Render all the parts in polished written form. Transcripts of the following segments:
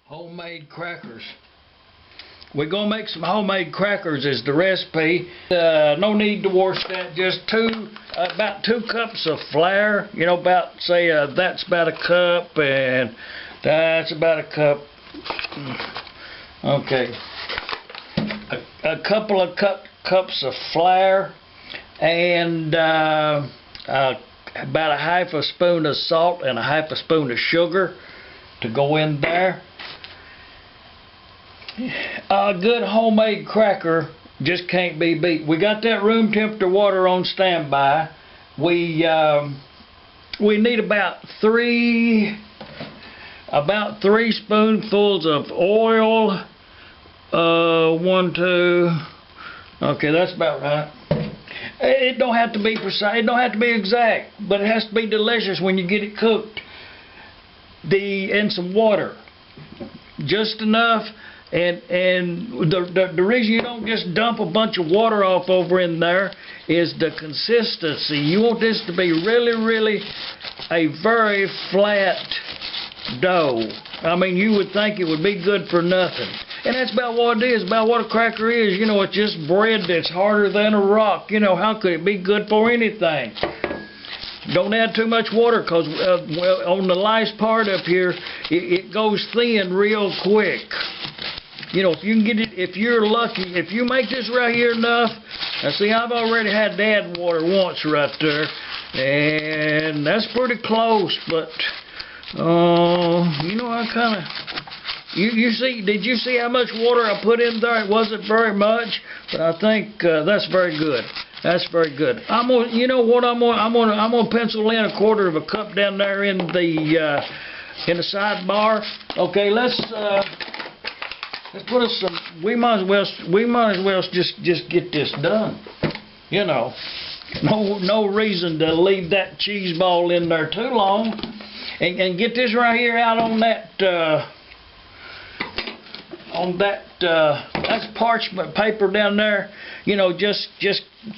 Homemade crackers. We're going to make some homemade crackers is the recipe. No need to wash that. Just about 2 cups of flour. You know, about, say, that's about a cup, and that's about a cup. Okay. A couple of cups of flour, and about a half a spoon of salt and a half a spoon of sugar to go in there. A good homemade cracker just can't be beat. We got that room temperature water on standby. We need about three spoonfuls of oil. 1, 2. Okay, that's about right. It don't have to be precise. It don't have to be exact, but it has to be delicious when you get it cooked. And some water, just enough. And the reason you don't just dump a bunch of water off over in there is the consistency. You want this to be really a very flat dough. I mean, you would think it would be good for nothing. And that's about what it is, about what a cracker is. You know, it's just bread that's harder than a rock. You know, how could it be good for anything? Don't add too much water, because well, on the last part up here, it goes thin real quick. You know, if you can get it, if you're lucky, if you make this right here enough. Now see, I've already had to add water once right there, and that's pretty close, but you know, I kind of, you see, did you see how much water I put in there? It wasn't very much, but I think that's very good. That's very good. I'm gonna, you know what, I'm gonna pencil in 1/4 of a cup down there in the sidebar. Okay, let's put us some. We might as well just get this done. You know, no reason to leave that cheese ball in there too long, and get this right here out on that that's parchment paper down there. You know, just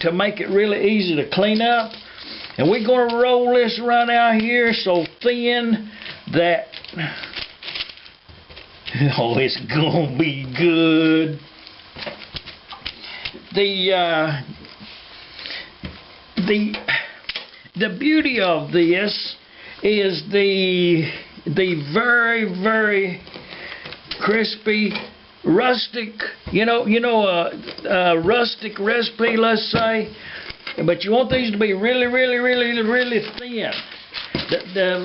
to make it really easy to clean up. And we're gonna roll this right out here so thin that. Oh, it's gonna be good. The beauty of this is the very crispy rustic. You know a rustic recipe, let's say, but you want these to be really thin.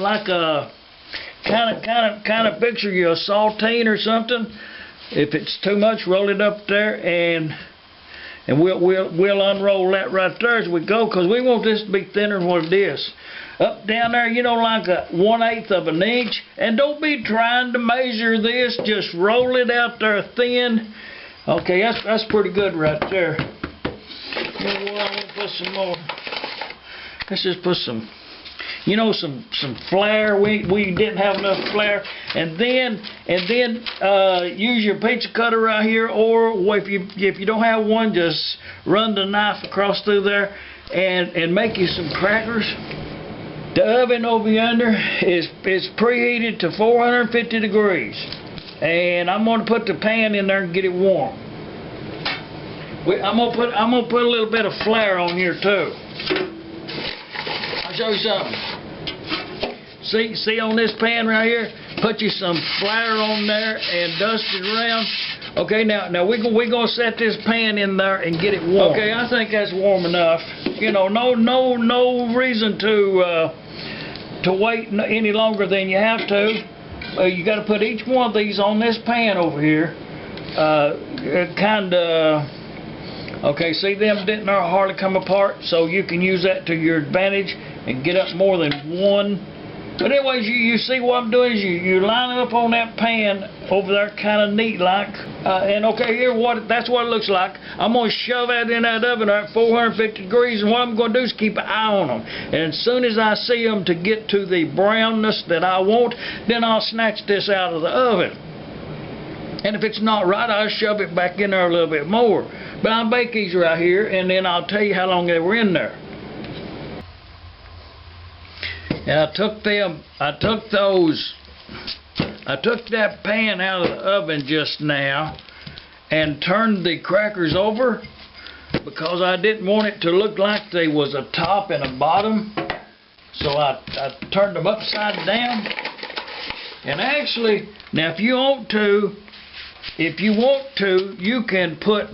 Like a kind of picture you a saltine or something. If it's too much, roll it up there, and we'll unroll that right there as we go, because we want this to be thinner than what it is. Up down there, you know, like a 1/8 of an inch. And don't be trying to measure this. Just roll it out there thin. Okay, that's pretty good right there. You know what? I'm gonna put some more. Let's just put some. You know, some flour. We didn't have enough flour, and then use your pizza cutter right here, or if you don't have one, just run the knife across through there, and make you some crackers. The oven over yonder is preheated to 450 degrees, and I'm gonna put the pan in there and get it warm. I'm gonna put a little bit of flour on here too. I'll show you something. See on this pan right here? Put you some flour on there and dust it around. Okay, now we're gonna set this pan in there and get it warm. Okay, I think that's warm enough. You know, no reason to wait any longer than you have to. You got to put each one of these on this pan over here. Okay, see them didn't hardly come apart, so you can use that to your advantage and get up more than one. But anyways, you see what I'm doing is you line it up on that pan over there, kind of neat like. And okay, here that's what it looks like. I'm gonna shove that in that oven at 450 degrees, and what I'm gonna do is keep an eye on them. And as soon as I see them to get to the brownness that I want, then I'll snatch this out of the oven. And if it's not right, I'll shove it back in there a little bit more. But I'll bake these right here, and then I'll tell you how long they were in there. And I took those I took that pan out of the oven just now and turned the crackers over because I didn't want it to look like there was a top and a bottom. So I turned them upside down. And actually, now if you want to, you can put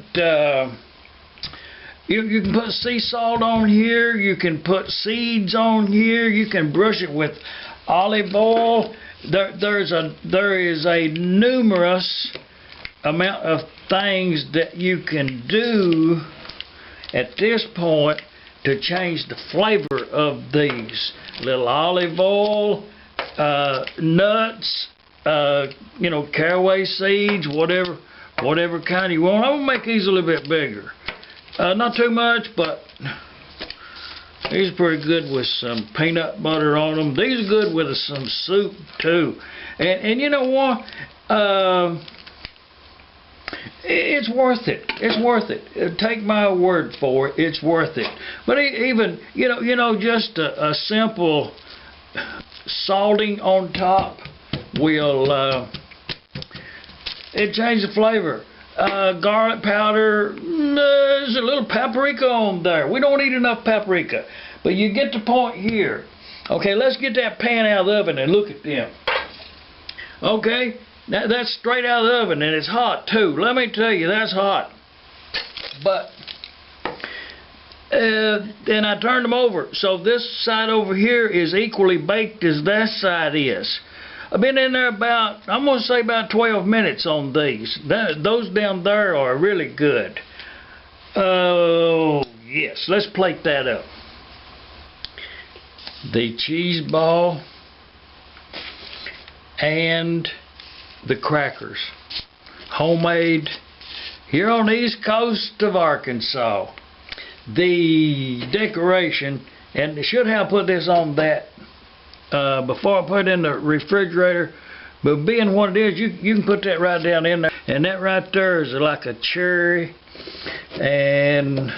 you can put sea salt on here. You can put seeds on here. You can brush it with olive oil. There is a numerous amount of things that you can do at this point to change the flavor of these. Little olive oil, nuts, caraway seeds, whatever kind you want. I'm gonna make these a little bit bigger. Not too much, but these are pretty good with some peanut butter on them. These are good with some soup too. And you know what? It's worth it. It's worth it. Take my word for it. It's worth it. But even just a simple salting on top will it change the flavor. Garlic powder. There's a little paprika on there. We don't eat enough paprika, but you get the point here. Okay, let's get that pan out of the oven and look at them. Okay. That's straight out of the oven, and it's hot too. Let me tell you, that's hot. But then I turned them over, so this side over here is equally baked as that side is. I've been in there about, I'm going to say about 12 minutes on these. Those down there are really good. Oh, yes. Let's plate that up. The cheese ball and the crackers, homemade here on the east coast of Arkansas. The decoration, and I should have put this on that before I put it in the refrigerator, but being what it is, you can put that right down in there, and that right there is like a cherry and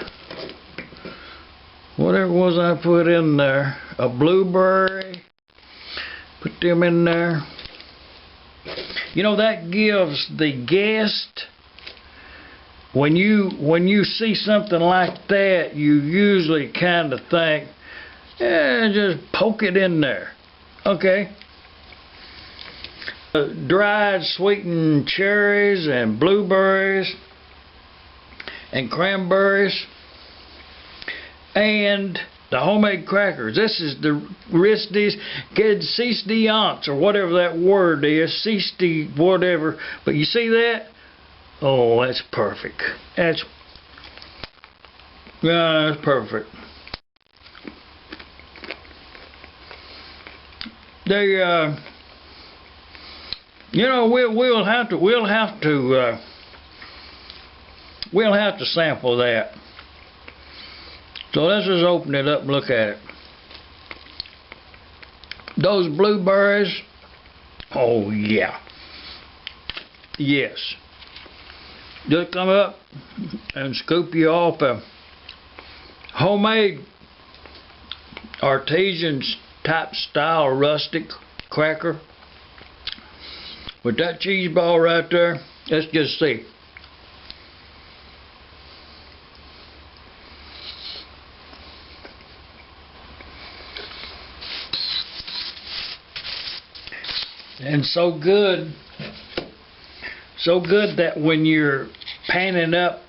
whatever was I put in there, a blueberry, put them in there. That gives the guest, when you see something like that, you usually kind of think, just poke it in there. Okay. Dried sweetened cherries and blueberries and cranberries and the homemade crackers. This is the ristis or whatever that word is, whatever. But you see that? Oh, that's perfect. That's perfect. They, we'll have to sample that. So let's just open it up and look at it. Those blueberries, oh yeah. Yes. Just come up and scoop you off a homemade artisan type style rustic cracker with that cheese ball right there. Let's just see. And so good that when you're panning up,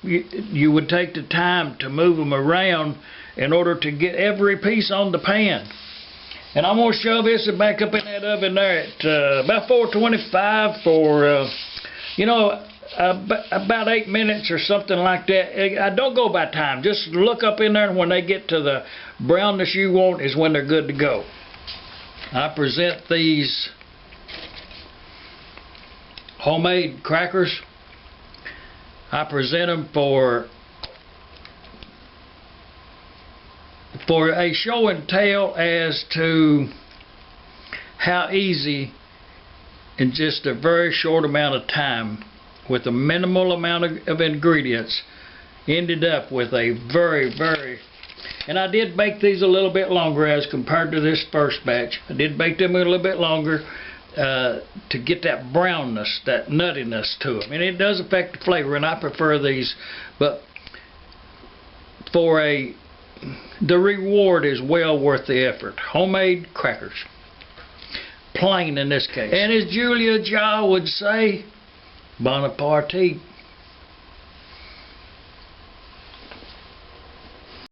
you would take the time to move them around in order to get every piece on the pan. And I'm going to shove this back up in that oven there at about 425 for, about 8 minutes or something like that. I don't go by time. Just look up in there, and when they get to the brownness you want is when they're good to go. I present these homemade crackers. I present them for a show and tell as to how easy, in just a very short amount of time, with a minimal amount of ingredients, ended up with a very, and I did bake these a little bit longer as compared to this first batch. I did bake them a little bit longer. to get that brownness, that nuttiness to them. And it does affect the flavor, and I prefer these, but for the reward is well worth the effort. Homemade crackers. Plain in this case. And as Julia Jaw would say, bon appetit.